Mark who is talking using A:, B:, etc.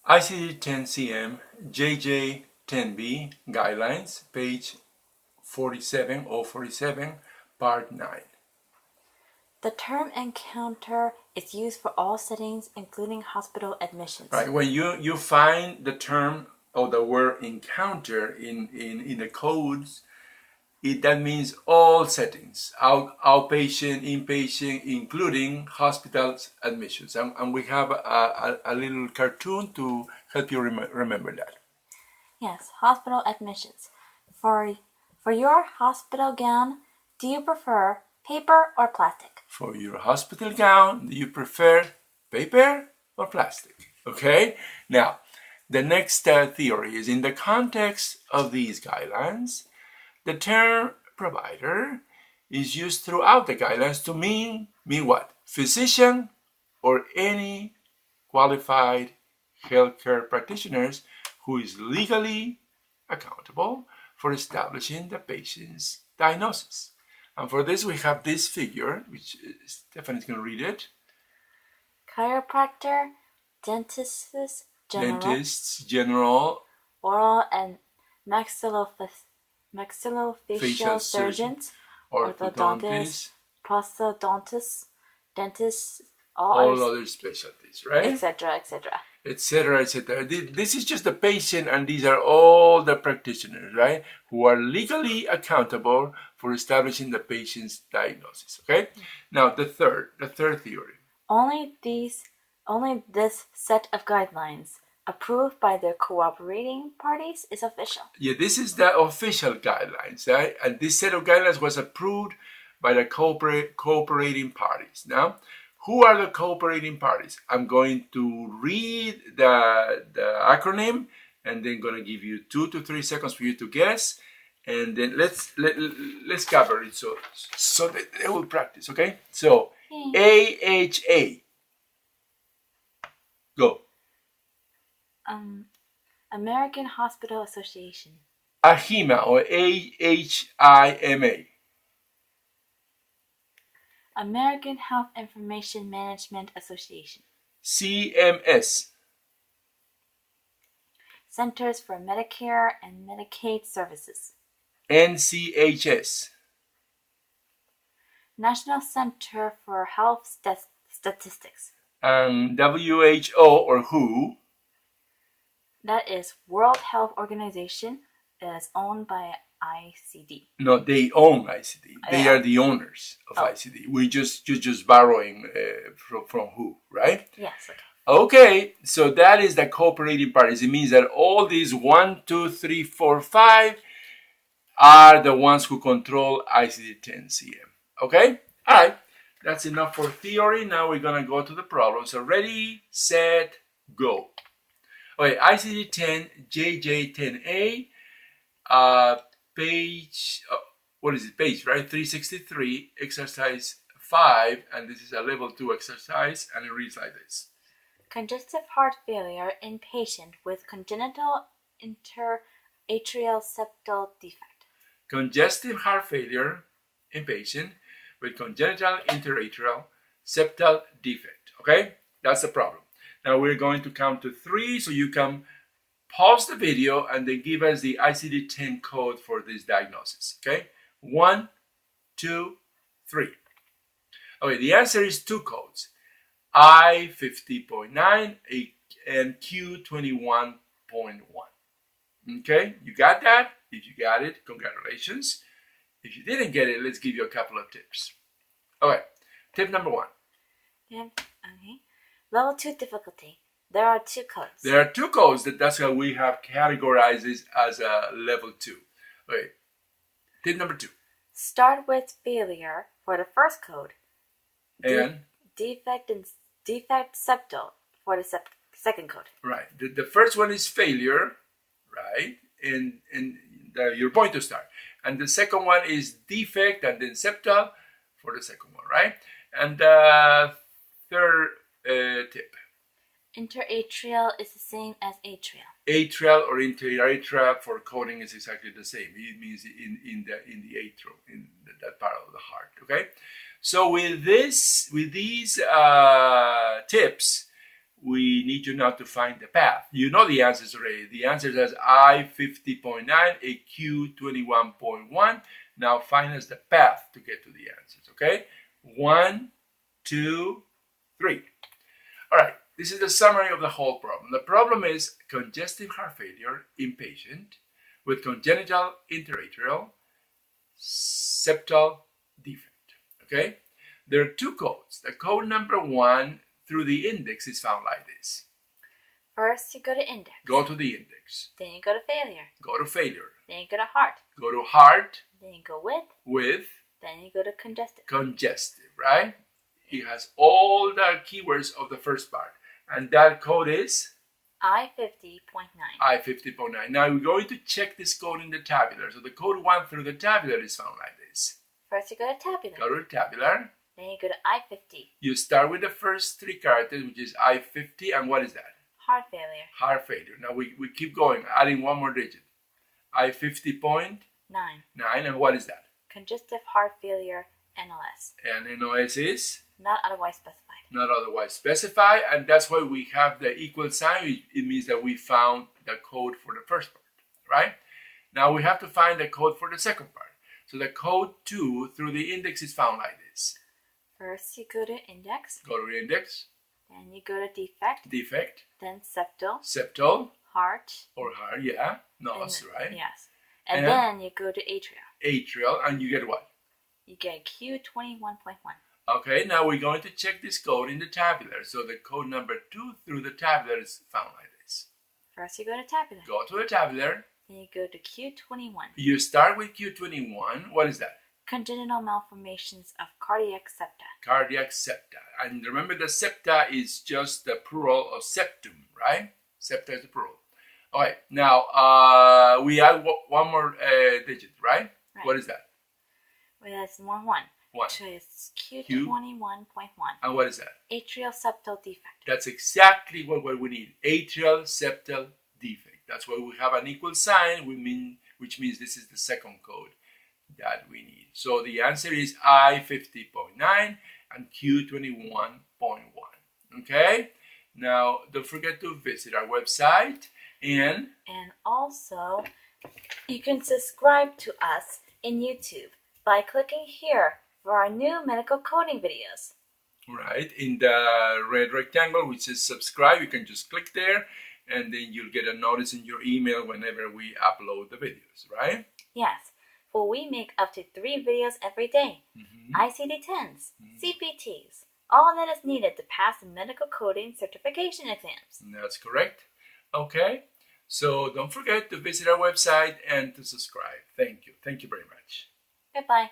A: ICD-10 JJ-10B Guidelines, page 47, part 9.
B: The term encounter is used for all settings, including hospital admissions.
A: Right. When you find the term or the word encounter in the codes, that means all settings, outpatient, inpatient, including hospitals admissions. And we have a little cartoon to help you remember that.
B: Yes, hospital admissions. For your hospital gown, do you prefer paper or plastic?
A: For your hospital gown, do you prefer paper or plastic? Okay? Now, the next theory is in the context of these guidelines, the term provider is used throughout the guidelines to mean what? Physician or any qualified healthcare practitioners who is legally accountable for establishing the patient's diagnosis. And for this, we have this figure, which Stephanie's going to read it.
B: Chiropractor, dentists,
A: general,
B: oral and maxillofacial surgeons, orthodontists, prosthodontists, dentists,
A: all other specialties, right?
B: Etc., etc.
A: Etc., etc. This is just the patient, and these are all the practitioners, right, who are legally accountable for establishing the patient's diagnosis. Okay. Now the third theory.
B: Only this set of guidelines, approved by the cooperating parties, is official.
A: Yeah, this is the official guidelines, right? And this set of guidelines was approved by the cooperating parties. Now, who are the cooperating parties? I'm going to read the acronym and then going to give you 2 to 3 seconds for you to guess, and then let's cover it so that they will practice. Okay? So AHA. Go.
B: American Hospital Association.
A: AHIMA or AHIMA.
B: American Health Information Management Association.
A: CMS.
B: Centers for Medicare and Medicaid Services.
A: NCHS.
B: National Center for Health Statistics.
A: And WHO or WHO.
B: That is World Health Organization. That is owned by ICD.
A: No, they own ICD. They are the owners of ICD. You're just borrowing from WHO, right?
B: Yes.
A: Okay, so that is the cooperating parties. It means that all these 1, 2, 3, 4, 5 are the ones who control ICD-10 CM. Okay? All right. That's enough for theory. Now we're going to go to the problem. So ready, set, go. Okay, ICD-10 JJ-10A, page, page, right? 363, exercise 5, and this is a level 2 exercise, and it reads like this.
B: Congestive heart failure in patient with congenital interatrial septal defect.
A: Congestive heart failure in patient with congenital interatrial septal defect. Okay, that's the problem. Now we're going to count to 3, so you can pause the video and then give us the ICD-10 code for this diagnosis. Okay, 1, 2, 3. Okay, the answer is 2 codes, I50.9 and Q21.1. Okay, you got that? If you got it, congratulations. If you didn't get it, let's give you a couple of tips. Okay, tip number 1.
B: Yeah, okay. Level 2 difficulty. There are 2 codes.
A: There are 2 codes. That's how we have categorized this as a level 2. Okay, tip number 2.
B: Start with failure for the first code.
A: And
B: defect septal for the second code.
A: Right. The first one is failure, right? And you're going to start. And the second one is defect and then septal for the second one, right? And the third tip.
B: Interatrial is the same as atrial.
A: Atrial or interatrial for coding is exactly the same. It means in the atrial, in that part of the heart. Okay. So with these tips, we need you now to find the path. You know the answers already. The answer is I50.9, AQ21.1. Now find us the path to get to the answers, okay? 1, 2, 3. All right, this is the summary of the whole problem. The problem is congestive heart failure in patient with congenital interatrial septal defect, okay? There are two codes. The code number 1 through the index is found like this.
B: First, you go to index.
A: Go to the index.
B: Then you go to failure.
A: Go to failure.
B: Then you go to heart.
A: Go to heart.
B: Then you go with.
A: With.
B: Then you go to congestive.
A: Congestive, right? It has all the keywords of the first part. And that code is?
B: I50.9.
A: I50.9. Now we're going to check this code in the tabular. So the code 1 through the tabular is found like this.
B: First, you go to tabular.
A: Go to tabular.
B: Then you go to I50.
A: You start with the first 3 characters, which is I50, and what is that?
B: Heart failure.
A: Heart failure. Now we keep going, adding one more digit. I50.9.
B: 9.
A: And what is that?
B: Congestive heart failure, NOS.
A: And NOS is?
B: Not otherwise specified.
A: Not otherwise specified, and that's why we have the equal sign. It means that we found the code for the first part, right? Now we have to find the code for the second part. So the code 2 through the index is found like this.
B: First, you go to index.
A: Go to the index.
B: Then you go to defect.
A: Defect.
B: Then septal.
A: Septal.
B: Heart.
A: Or heart, yeah. NOS, right?
B: Yes. And then you go to atrial.
A: Atrial, and you get what?
B: You get Q21.1.
A: Okay, now we're going to check this code in the tabular. So the code number 2 through the tabular is found like this.
B: First, you go to tabular.
A: Go to the tabular.
B: Then you go to Q21.
A: You start with Q21. What is that?
B: Congenital malformations of cardiac septa.
A: Cardiac septa. And remember, the septa is just the plural of septum, right? Septa is the plural. All right, now we add one more digit, right? What is that?
B: Well, that's one.
A: 1.
B: So it's Q21.1.
A: And what is that?
B: Atrial septal defect.
A: That's exactly what we need. Atrial septal defect. That's why we have an equal sign, which means this is the second code that we need. So the answer is I50.9 and Q21.1. Okay? Now, don't forget to visit our website and
B: also, you can subscribe to us in YouTube by clicking here for our new medical coding videos.
A: Right, in the red rectangle which says subscribe, you can just click there and then you'll get a notice in your email whenever we upload the videos, right?
B: Yes, for we make up to 3 videos every day. ICD-10s, CPTs, all that is needed to pass the medical coding certification exams.
A: That's correct. Okay, so don't forget to visit our website and to subscribe. Thank you. Thank you very much.
B: Goodbye.